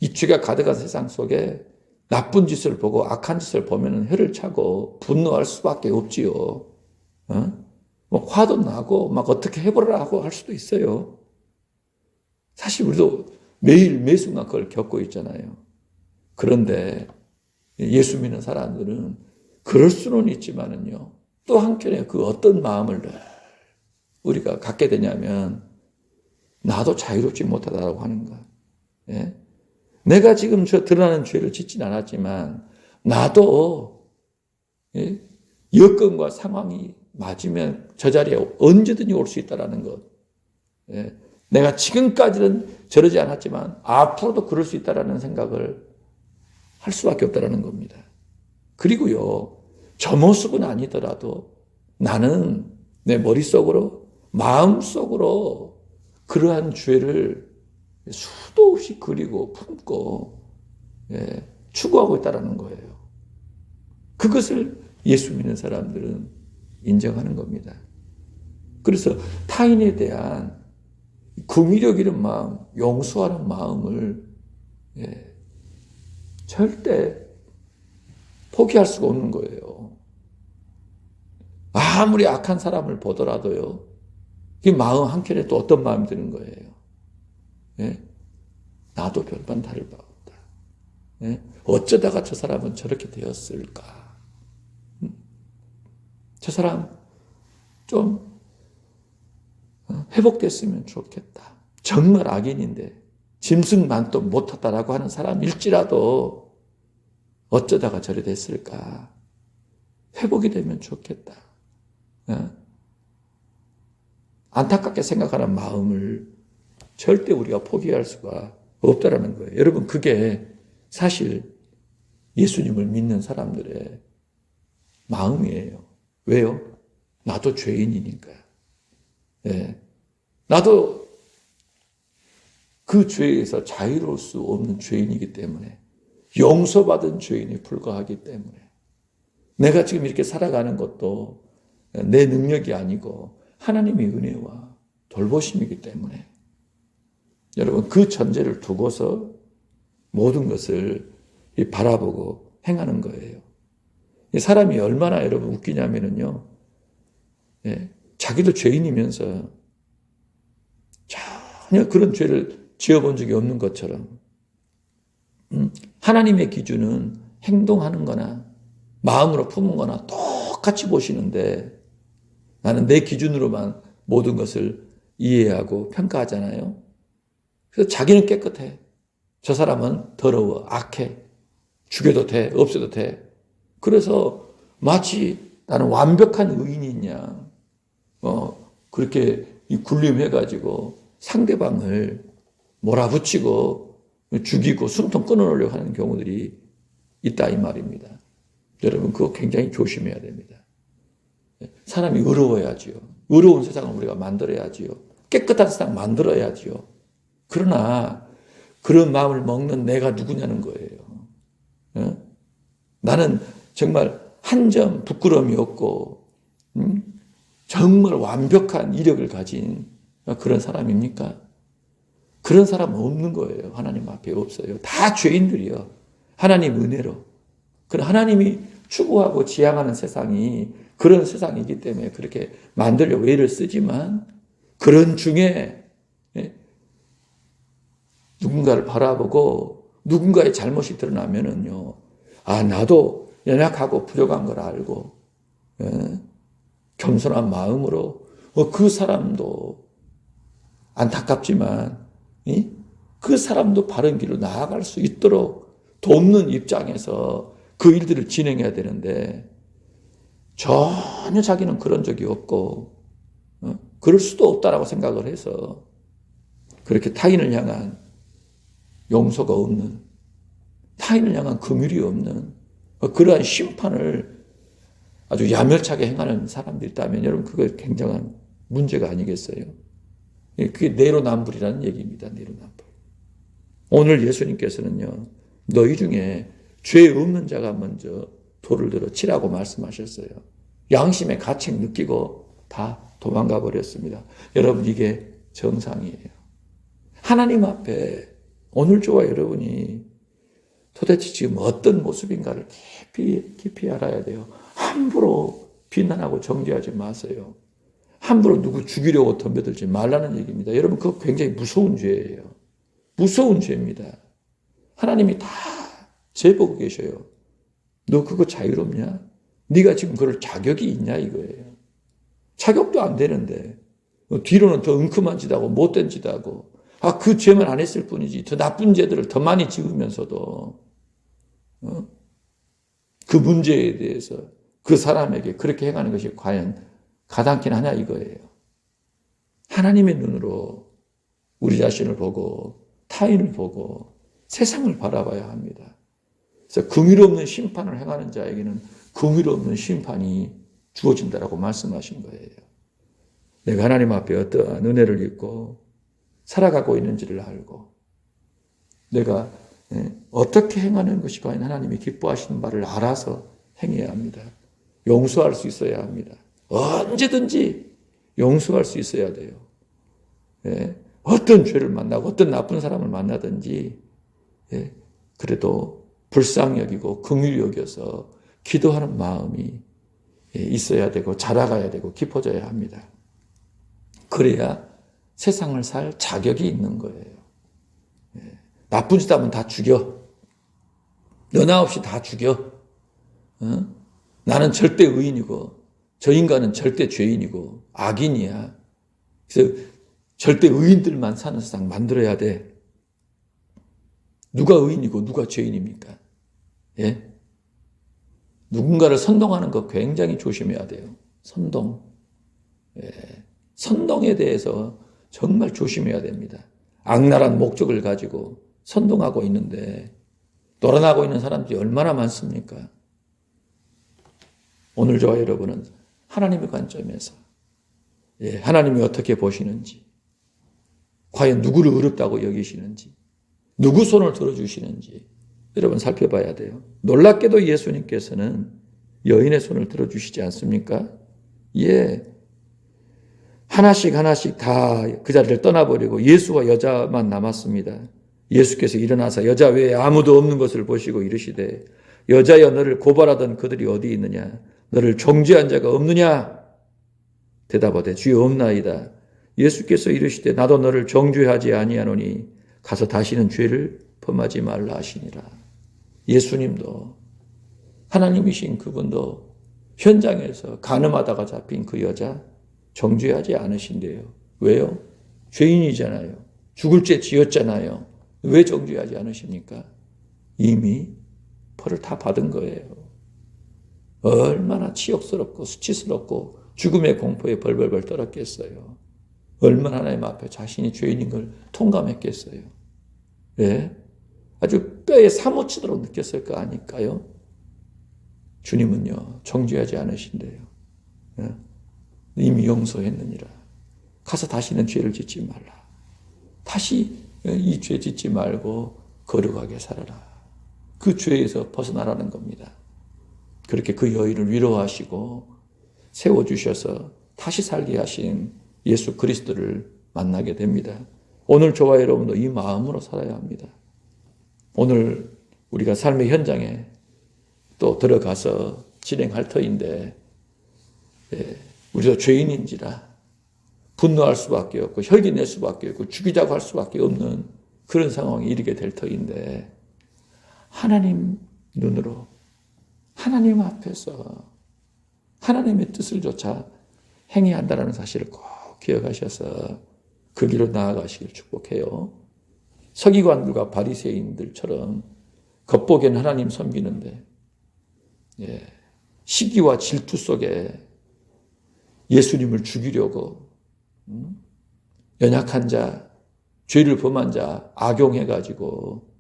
이 죄가 가득한 세상 속에 나쁜 짓을 보고 악한 짓을 보면 혀를 차고 분노할 수밖에 없지요. 뭐 화도 나고 막 어떻게 해보라고 할 수도 있어요. 사실 우리도 매일 매순간 그걸 겪고 있잖아요. 그런데 예수 믿는 사람들은 그럴 수는 있지만은요, 또 한켠에 그 어떤 마음을 우리가 갖게 되냐면, 나도 자유롭지 못하다고 하는 것. 예? 내가 지금 저 드러나는 죄를 짓진 않았지만, 나도, 예? 여건과 상황이 맞으면 저 자리에 언제든지 올 수 있다는 것. 예? 내가 지금까지는 저러지 않았지만, 앞으로도 그럴 수 있다는 생각을 할 수밖에 없다는 겁니다. 그리고요, 저 모습은 아니더라도 나는 내 머릿속으로, 마음속으로 그러한 죄를 수도 없이 그리고 품고 추구하고 있다는 거예요. 그것을 예수 믿는 사람들은 인정하는 겁니다. 그래서 타인에 대한 긍휼력 있는 마음, 용서하는 마음을 절대 포기할 수가 없는 거예요. 아무리 악한 사람을 보더라도요, 그 마음 한켠에 또 어떤 마음이 드는 거예요. 예? 나도 별반 다를 바 없다. 예? 어쩌다가 저 사람은 저렇게 되었을까? 저 사람 좀 회복됐으면 좋겠다. 정말 악인인데 짐승만도 못하다라고 하는 사람일지라도 어쩌다가 저래 됐을까? 회복이 되면 좋겠다. 안타깝게 생각하는 마음을 절대 우리가 포기할 수가 없다라는 거예요. 여러분, 그게 사실 예수님을 믿는 사람들의 마음이에요. 왜요? 나도 죄인이니까. 예. 나도 그 죄에서 자유로울 수 없는 죄인이기 때문에, 용서받은 죄인에 불과하기 때문에, 내가 지금 이렇게 살아가는 것도 내 능력이 아니고 하나님의 은혜와 돌보심이기 때문에, 여러분, 그 전제를 두고서 모든 것을 바라보고 행하는 거예요. 사람이 얼마나 여러분 웃기냐면요, 자기도 죄인이면서 전혀 그런 죄를 지어본 적이 없는 것처럼, 하나님의 기준은 행동하는 거나 마음으로 품은 거나 똑같이 보시는데, 나는 내 기준으로만 모든 것을 이해하고 평가하잖아요. 그래서 자기는 깨끗해. 저 사람은 더러워, 악해. 죽여도 돼, 없애도 돼. 그래서 마치 나는 완벽한 의인인 양, 그렇게 군림해가지고 상대방을 몰아붙이고 죽이고 숨통 끊어놓으려고 하는 경우들이 있다, 이 말입니다. 여러분, 그거 굉장히 조심해야 됩니다. 사람이 의로워야지요. 의로운 세상을 우리가 만들어야지요. 깨끗한 세상 만들어야지요. 그러나 그런 마음을 먹는 내가 누구냐는 거예요. 나는 정말 한 점 부끄러움이 없고 정말 완벽한 이력을 가진 그런 사람입니까? 그런 사람은 없는 거예요. 하나님 앞에 없어요. 다 죄인들이요. 하나님 은혜로. 그런 하나님이 추구하고 지향하는 세상이 그런 세상이기 때문에 그렇게 만들려고 애를 쓰지만, 그런 중에 누군가를 바라보고 누군가의 잘못이 드러나면은요, 나도 연약하고 부족한 걸 알고 겸손한 마음으로 그 사람도 안타깝지만 그 사람도 바른 길로 나아갈 수 있도록 돕는 입장에서 그 일들을 진행해야 되는데, 전혀 자기는 그런 적이 없고 그럴 수도 없다라고 생각을 해서 그렇게 타인을 향한 용서가 없는, 타인을 향한 긍휼이 없는 그러한 심판을 아주 야멸차게 행하는 사람들이 있다면, 여러분, 그거 굉장한 문제가 아니겠어요? 그게 내로남불이라는 얘기입니다. 내로남불. 오늘 예수님께서는요, 너희 중에 죄 없는 자가 먼저 돌을 들어 치라고 말씀하셨어요. 양심의 가책 느끼고 다 도망가 버렸습니다. 여러분, 이게 정상이에요. 하나님 앞에 오늘 저와 여러분이 도대체 지금 어떤 모습인가를 깊이 알아야 돼요. 함부로 비난하고 정죄하지 마세요. 함부로 누구 죽이려고 덤벼들지 말라는 얘기입니다. 여러분, 그거 굉장히 무서운 죄예요. 무서운 죄입니다. 하나님이 다 재보고 계셔요. 너 그거 자유롭냐? 네가 지금 그럴 자격이 있냐 이거예요. 자격도 안 되는데 뒤로는 더 은큼한 짓 하고 못된 짓 하고 그 죄만 안 했을 뿐이지 더 나쁜 죄들을 더 많이 지으면서도 그 문제에 대해서 그 사람에게 그렇게 행하는 것이 과연 가당키는 하냐 이거예요. 하나님의 눈으로 우리 자신을 보고 타인을 보고 세상을 바라봐야 합니다. 그래서 긍휼없는 심판을 행하는 자에게는 긍휼없는 심판이 주어진다라고 말씀하신 거예요. 내가 하나님 앞에 어떠한 은혜를 입고 살아가고 있는지를 알고 내가 어떻게 행하는 것이 과연 하나님이 기뻐하시는 바를 알아서 행해야 합니다. 용서할 수 있어야 합니다. 언제든지 용서할 수 있어야 돼요. 어떤 죄를 만나고 어떤 나쁜 사람을 만나든지 그래도 불쌍히 여기고 긍휼히 여겨서 기도하는 마음이 있어야 되고 자라가야 되고 깊어져야 합니다. 그래야 세상을 살 자격이 있는 거예요. 나쁜 짓 하면 다 죽여. 연하 없이 다 죽여. 나는 절대 의인이고 저 인간은 절대 죄인이고 악인이야. 그래서 절대 의인들만 사는 세상 만들어야 돼. 누가 의인이고 누가 죄인입니까? 예? 누군가를 선동하는 거 굉장히 조심해야 돼요. 선동. 선동에 대해서 정말 조심해야 됩니다. 악랄한 목적을 가지고 선동하고 있는데 놀아나고 있는 사람들이 얼마나 많습니까? 오늘 저와 여러분은 하나님의 관점에서 하나님이 어떻게 보시는지, 과연 누구를 의롭다고 여기시는지, 누구 손을 들어주시는지 여러분 살펴봐야 돼요. 놀랍게도 예수님께서는 여인의 손을 들어주시지 않습니까? 하나씩 하나씩 다 그 자리를 떠나버리고 예수와 여자만 남았습니다. 예수께서 일어나서 여자 외에 아무도 없는 것을 보시고 이르시되 여자여 너를 고발하던 그들이 어디 있느냐? 너를 정죄한 자가 없느냐? 대답하되 주여 없나이다. 예수께서 이르시되 나도 너를 정죄하지 아니하노니 가서 다시는 죄를 범하지 말라 하시니라. 예수님도 하나님이신 그분도 현장에서 간음하다가 잡힌 그 여자 정죄하지 않으신대요. 왜요? 죄인이잖아요. 죽을 죄 지었잖아요. 왜 정죄하지 않으십니까? 이미 벌을 다 받은 거예요. 얼마나 치욕스럽고 수치스럽고 죽음의 공포에 벌벌벌 떨었겠어요. 얼마나 하나님 앞에 자신이 죄인인 걸 통감했겠어요. 아주 뼈에 사무치도록 느꼈을 거 아닐까요? 주님은요, 정죄하지 않으신대요. 이미 용서했느니라. 가서 다시는 죄를 짓지 말라. 다시 이 죄 짓지 말고 거룩하게 살아라. 그 죄에서 벗어나라는 겁니다. 그렇게 그 여인을 위로하시고 세워주셔서 다시 살게 하신 예수 그리스도를 만나게 됩니다. 오늘 저와 여러분도 이 마음으로 살아야 합니다. 오늘 우리가 삶의 현장에 또 들어가서 진행할 터인데 우리도 죄인인지라 분노할 수밖에 없고 혈기 낼 수밖에 없고 죽이자고 할 수밖에 없는 그런 상황에 이르게 될 터인데 하나님 눈으로 하나님 앞에서 하나님의 뜻을 조차 행해야 한다는 사실을 꼭 기억하셔서 그 길로 나아가시길 축복해요. 서기관들과 바리새인들처럼 겉보기에는 하나님 섬기는데 시기와 질투 속에 예수님을 죽이려고 연약한 자, 죄를 범한 자 악용해가지고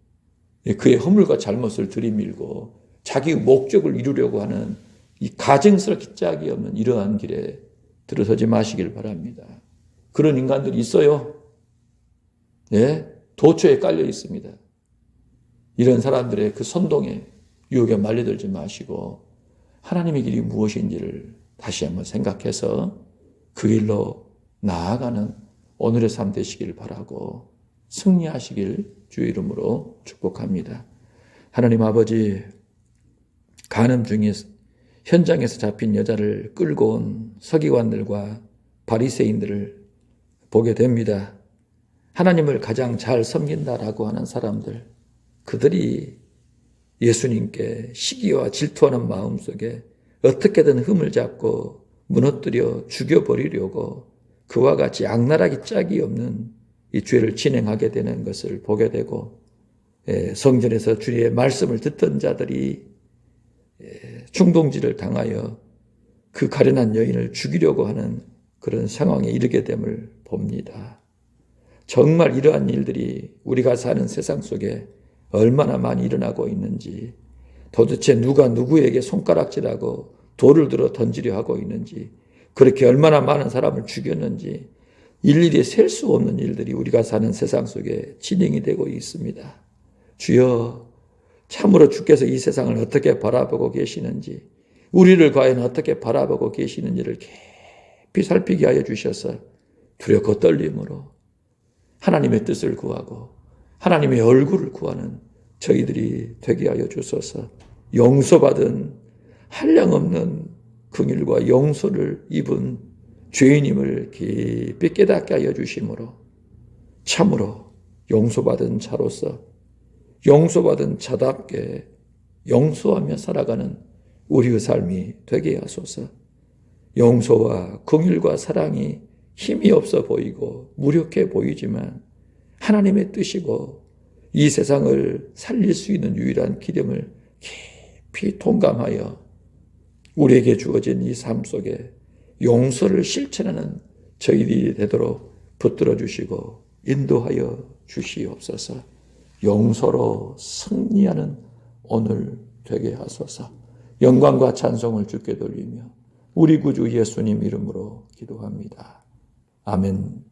그의 허물과 잘못을 들이밀고 자기의 목적을 이루려고 하는 이 가증스럽기 짝이 없는 이러한 길에 들어서지 마시길 바랍니다. 그런 인간들이 있어요. 도처에 깔려 있습니다. 이런 사람들의 그 선동에 유혹에 말려들지 마시고 하나님의 길이 무엇인지를 다시 한번 생각해서 그 길로 나아가는 오늘의 삶 되시길 바라고 승리하시길 주의 이름으로 축복합니다. 하나님 아버지, 간음 중에 현장에서 잡힌 여자를 끌고 온 서기관들과 바리새인들을 보게 됩니다. 하나님을 가장 잘 섬긴다라고 하는 사람들, 그들이 예수님께 시기와 질투하는 마음 속에 어떻게든 흠을 잡고 무너뜨려 죽여버리려고 그와 같이 악랄하기 짝이 없는 이 죄를 진행하게 되는 것을 보게 되고, 성전에서 주의 말씀을 듣던 자들이 충동질을 당하여 그 가련한 여인을 죽이려고 하는 그런 상황에 이르게 됨을 봅니다. 정말 이러한 일들이 우리가 사는 세상 속에 얼마나 많이 일어나고 있는지, 도대체 누가 누구에게 손가락질하고 돌을 들어 던지려 하고 있는지, 그렇게 얼마나 많은 사람을 죽였는지 일일이 셀 수 없는 일들이 우리가 사는 세상 속에 진행이 되고 있습니다. 주여, 참으로 주께서 이 세상을 어떻게 바라보고 계시는지, 우리를 과연 어떻게 바라보고 계시는지를 깊이 살피게 하여 주셔서 두렵고 떨림으로 하나님의 뜻을 구하고 하나님의 얼굴을 구하는 저희들이 되게 하여 주소서. 용서받은 한량없는 긍휼과 용서를 입은 죄인임을 깊이 깨닫게 하여 주심으로 참으로 용서받은 자로서 용서받은 자답게 용서하며 살아가는 우리의 삶이 되게 하소서. 용서와 긍휼과 사랑이 힘이 없어 보이고 무력해 보이지만 하나님의 뜻이고 이 세상을 살릴 수 있는 유일한 기름을 깊이 통감하여 우리에게 주어진 이 삶 속에 용서를 실천하는 저희들이 되도록 붙들어 주시고 인도하여 주시옵소서. 용서로 승리하는 오늘 되게 하소서. 영광과 찬송을 주께 돌리며 우리 구주 예수님 이름으로 기도합니다. 아멘.